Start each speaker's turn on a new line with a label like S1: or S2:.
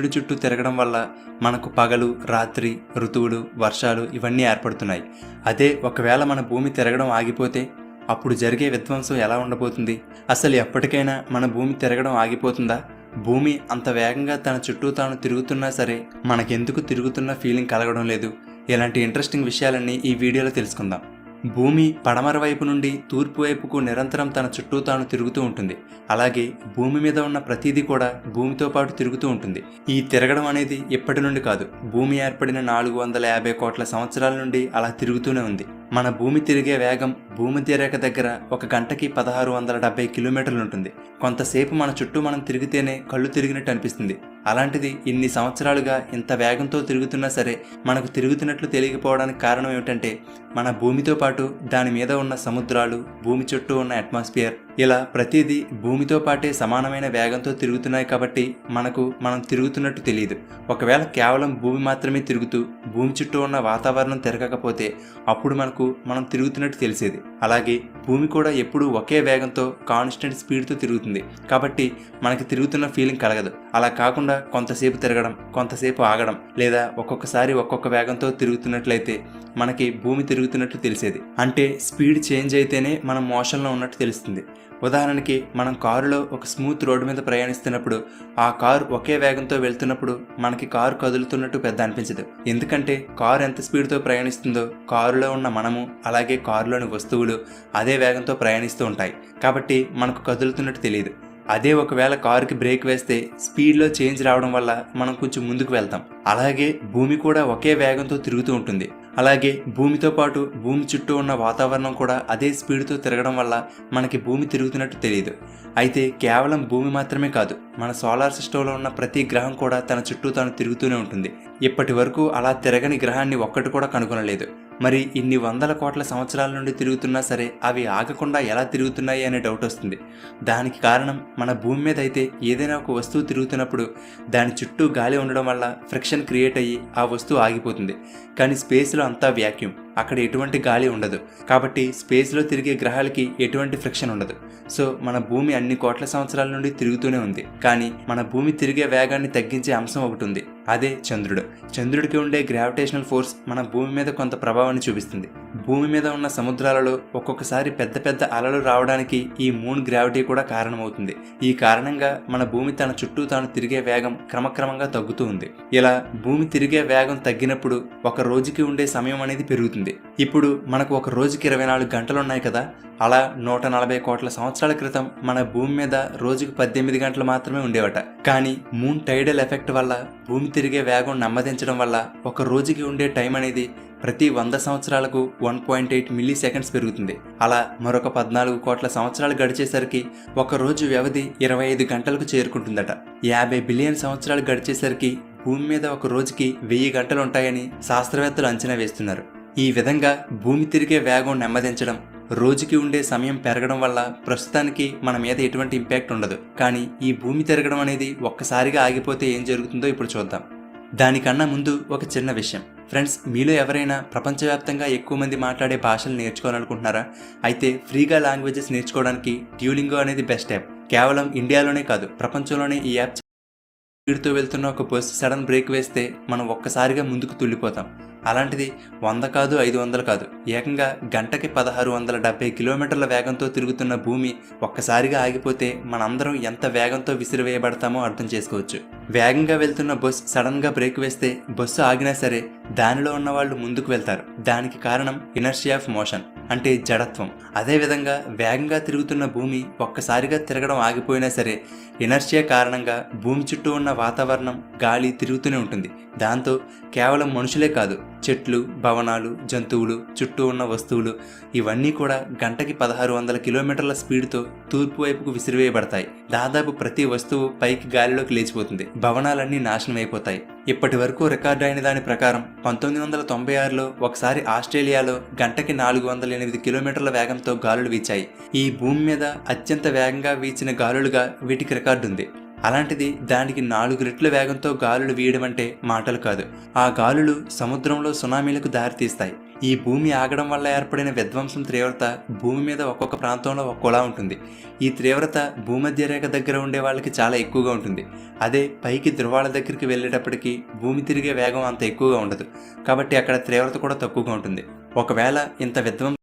S1: సూర్యుడి చుట్టూ తిరగడం వల్ల మనకు పగలు, రాత్రి, ఋతువులు, వర్షాలు ఇవన్నీ ఏర్పడుతున్నాయి. అదే ఒకవేళ మన భూమి తిరగడం ఆగిపోతే అప్పుడు జరిగే విధ్వంసం ఎలా ఉండబోతుంది? అసలు ఎప్పటికైనా మన భూమి తిరగడం ఆగిపోతుందా? భూమి అంత వేగంగా తన చుట్టూ తాను తిరుగుతున్నా సరే మనకెందుకు తిరుగుతున్న ఫీలింగ్ కలగడం లేదు? ఇలాంటి ఇంట్రెస్టింగ్ విషయాలన్నీ ఈ వీడియోలో తెలుసుకుందాం. భూమి పడమర వైపు నుండి తూర్పు వైపుకు నిరంతరం తన చుట్టూ తాను తిరుగుతూ ఉంటుంది. అలాగే భూమి మీద ఉన్న ప్రతిదీ కూడా భూమితో పాటు తిరుగుతూ ఉంటుంది. ఈ తిరగడం అనేది ఇప్పటి నుండి కాదు, భూమి ఏర్పడిన 450 కోట్ల సంవత్సరాల నుండి అలా తిరుగుతూనే ఉంది. మన భూమి తిరిగే వేగం భూమధ్యరేఖ దగ్గర ఒక గంటకి 1670 కిలోమీటర్లు ఉంటుంది. కొంతసేపు మన చుట్టూ మనం తిరిగితేనే కళ్ళు తిరిగినట్టు అనిపిస్తుంది. అలాంటిది ఇన్ని సంవత్సరాలుగా ఇంత వేగంతో తిరుగుతున్నా సరే మనకు తిరుగుతున్నట్లు తెలియకపోవడానికి కారణం ఏమిటంటే మన భూమితో పాటు దాని మీద ఉన్న సముద్రాలు, భూమి చుట్టూ ఉన్న అట్మాస్ఫియర్, ఇలా ప్రతిదీ భూమితో పాటే సమానమైన వేగంతో తిరుగుతున్నాయి కాబట్టి మనం తిరుగుతున్నట్టు తెలియదు. ఒకవేళ కేవలం భూమి మాత్రమే తిరుగుతూ భూమి చుట్టూ ఉన్న వాతావరణం తిరగకపోతే అప్పుడు మనం తిరుగుతున్నట్టు తెలిసేది. అలాగే భూమి కూడా ఎప్పుడూ ఒకే వేగంతో కాన్స్టెంట్ స్పీడ్తో తిరుగుతుంది కాబట్టి మనకి తిరుగుతున్న ఫీలింగ్ కలగదు. అలా కాకుండా కొంతసేపు తిరగడం, కొంతసేపు ఆగడం, లేదా ఒక్కొక్కసారి ఒక్కొక్క వేగంతో తిరుగుతున్నట్లయితే మనకి భూమి తిరుగుతున్నట్లు తెలిసేది. అంటే స్పీడ్ చేంజ్ అయితేనే మనం మోషన్లో ఉన్నట్టు తెలుస్తుంది. ఉదాహరణకి మనం కారులో ఒక స్మూత్ రోడ్డు మీద ప్రయాణిస్తున్నప్పుడు ఆ కారు ఒకే వేగంతో వెళ్తున్నప్పుడు మనకి కారు కదులుతున్నట్టు పెద్ద అనిపించదు. ఎందుకంటే కారు ఎంత స్పీడ్తో ప్రయాణిస్తుందో కారులో ఉన్న మనము, అలాగే కారులోని వస్తువులు అదే వేగంతో ప్రయాణిస్తూ ఉంటాయి కాబట్టి మనకు కదులుతున్నట్టు తెలియదు. అదే ఒకవేళ కారుకి బ్రేక్ వేస్తే స్పీడ్లో చేంజ్ రావడం వల్ల మనం కొంచెం ముందుకు వెళ్తాం. అలాగే భూమి కూడా ఒకే వేగంతో తిరుగుతూ ఉంటుంది. అలాగే భూమితో పాటు భూమి చుట్టూ ఉన్న వాతావరణం కూడా అదే స్పీడ్తో తిరగడం వల్ల మనకి భూమి తిరుగుతున్నట్టు తెలియదు. అయితే కేవలం భూమి మాత్రమే కాదు, మన సోలార్ సిస్టంలో ఉన్న ప్రతి గ్రహం కూడా తన చుట్టూ తాను తిరుగుతూనే ఉంటుంది. ఇప్పటి వరకు అలా తిరగని గ్రహాన్ని ఒక్కటి కూడా కనుగొనలేదు. మరి ఇన్ని వందల కోట్ల సంవత్సరాల నుండి తిరుగుతున్నా సరే అవి ఆగకుండా ఎలా తిరుగుతున్నాయి అనే డౌట్ వస్తుంది. దానికి కారణం మన భూమి మీద అయితే ఏదైనా ఒక వస్తువు తిరుగుతున్నప్పుడు దాని చుట్టూ గాలి ఉండడం వల్ల ఫ్రిక్షన్ క్రియేట్ అయ్యి ఆ వస్తువు ఆగిపోతుంది. కానీ స్పేస్లో అంతా వ్యాక్యూమ్, అక్కడ ఎటువంటి గాలి ఉండదు కాబట్టి స్పేస్లో తిరిగే గ్రహాలకి ఎటువంటి ఫ్రిక్షన్ ఉండదు. సో మన భూమి అన్ని కోట్ల సంవత్సరాల నుండి తిరుగుతూనే ఉంది. కానీ మన భూమి తిరిగే వేగాన్ని తగ్గించే అంశం ఒకటి ఉంది, అదే చంద్రుడు. చంద్రుడికి ఉండే గ్రావిటేషనల్ ఫోర్స్ మన భూమి మీద కొంత ప్రభావాన్ని చూపిస్తుంది. భూమి మీద ఉన్న సముద్రాలలో ఒక్కొక్కసారి పెద్ద పెద్ద అలలు రావడానికి ఈ మూన్ గ్రావిటీ కూడా కారణమవుతుంది. ఈ కారణంగా మన భూమి తన చుట్టూ తాను తిరిగే వేగం క్రమక్రమంగా తగ్గుతూ ఉంది. ఇలా భూమి తిరిగే వేగం తగ్గినప్పుడు ఒక రోజుకి ఉండే సమయం అనేది పెరుగుతుంది. ఇప్పుడు మనకు ఒక రోజుకి 24 గంటలు ఉన్నాయి కదా, అలా 140 కోట్ల సంవత్సరాల క్రితం మన భూమి మీద రోజుకు 18 గంటలు మాత్రమే ఉండేవట. కానీ మూన్ టైడల్ ఎఫెక్ట్ వల్ల భూమి తిరిగే వేగం నెమ్మదించడం వల్ల ఒక రోజుకి ఉండే టైం అనేది ప్రతి 100 సంవత్సరాలకు 1.8 మిల్లీ సెకండ్స్ పెరుగుతుంది. అలా మరొక 14 కోట్ల సంవత్సరాలు గడిచేసరికి ఒక రోజు వ్యవధి 25 గంటలకు చేరుకుంటుందట. 50 బిలియన్ సంవత్సరాలు గడిచేసరికి భూమి మీద ఒక రోజుకి 1000 గంటలు ఉంటాయని శాస్త్రవేత్తలు అంచనా వేస్తున్నారు. ఈ విధంగా భూమి తిరిగే వేగం నెమ్మదించడం, రోజుకి ఉండే సమయం పెరగడం వల్ల ప్రస్తుతానికి మన మీద ఎటువంటి ఇంపాక్ట్ ఉండదు. కానీ ఈ భూమి తిరగడం అనేది ఒక్కసారిగా ఆగిపోతే ఏం జరుగుతుందో ఇప్పుడు చూద్దాం. దానికన్నా ముందు ఒక చిన్న విషయం ఫ్రెండ్స్, మీలో ఎవరైనా ప్రపంచవ్యాప్తంగా ఎక్కువ మంది మాట్లాడే భాషలు నేర్చుకోవాలనుకుంటున్నారా? అయితే ఫ్రీగా లాంగ్వేజెస్ నేర్చుకోవడానికి డ్యూలింగో అనేది బెస్ట్ యాప్. కేవలం ఇండియాలోనే కాదు, ప్రపంచంలోనే ఈ యాప్ స్పీడ్తో వెళ్తున్న ఒక బస్సు సడన్ బ్రేక్ వేస్తే మనం ఒక్కసారిగా ముందుకు తుల్లిపోతాం. అలాంటిది 100 కాదు, 500 కాదు, ఏకంగా గంటకి 1670 కిలోమీటర్ల వేగంతో తిరుగుతున్న భూమి ఒక్కసారిగా ఆగిపోతే మనందరం ఎంత వేగంతో విసిరివేయబడతామో అర్థం చేసుకోవచ్చు. వేగంగా వెళ్తున్న బస్సు సడన్గా బ్రేక్ వేస్తే బస్సు ఆగినా సరే దానిలో ఉన్న వాళ్ళు ముందుకు వెళ్తారు. దానికి కారణం ఇనర్షియా ఆఫ్ మోషన్, అంటే జడత్వం. అదేవిధంగా వేగంగా తిరుగుతున్న భూమి ఒక్కసారిగా తిరగడం ఆగిపోయినా సరే ఇనర్షియా కారణంగా భూమి చుట్టూ ఉన్న వాతావరణం, గాలి తిరుగుతూనే ఉంటుంది. దాంతో కేవలం మనుషులే కాదు, చెట్లు, భవనాలు, జంతువులు, చుట్టూ ఉన్న వస్తువులు ఇవన్నీ కూడా గంటకి 1600 కిలోమీటర్ల స్పీడ్తో తూర్పు వైపుకు విసిరివేయబడతాయి. దాదాపు ప్రతి వస్తువు పైకి గాలిలోకి లేచిపోతుంది. భవనాలన్నీ నాశనం అయిపోతాయి. ఇప్పటి వరకు రికార్డు అయిన దాని ప్రకారం 1996లో ఒకసారి ఆస్ట్రేలియాలో గంటకి 408 కిలోమీటర్ల వేగంతో గాలులు వీచాయి. ఈ భూమి మీద అత్యంత వేగంగా వీచిన గాలులుగా వీటికి రికార్డు ఉంది. అలాంటిది దానికి 4 రెట్ల వేగంతో గాలులు వీయడం అంటే మాటలు కాదు. ఆ గాలులు సముద్రంలో సునామీలకు దారితీస్తాయి. ఈ భూమి ఆగడం వల్ల ఏర్పడిన విధ్వంసం తీవ్రత భూమి మీద ఒక్కొక్క ప్రాంతంలో ఒక్కోలా ఉంటుంది. ఈ తీవ్రత భూమధ్యరేఖ దగ్గర ఉండే వాళ్ళకి చాలా ఎక్కువగా ఉంటుంది. అదే పైకి ధృవాల దగ్గరికి వెళ్ళేటప్పటికి భూమి తిరిగే వేగం అంత ఎక్కువగా ఉండదు. కాబట్టి అక్కడ తీవ్రత కూడా తక్కువగా ఉంటుంది. ఒకవేళ ఇంత విధ్వంసం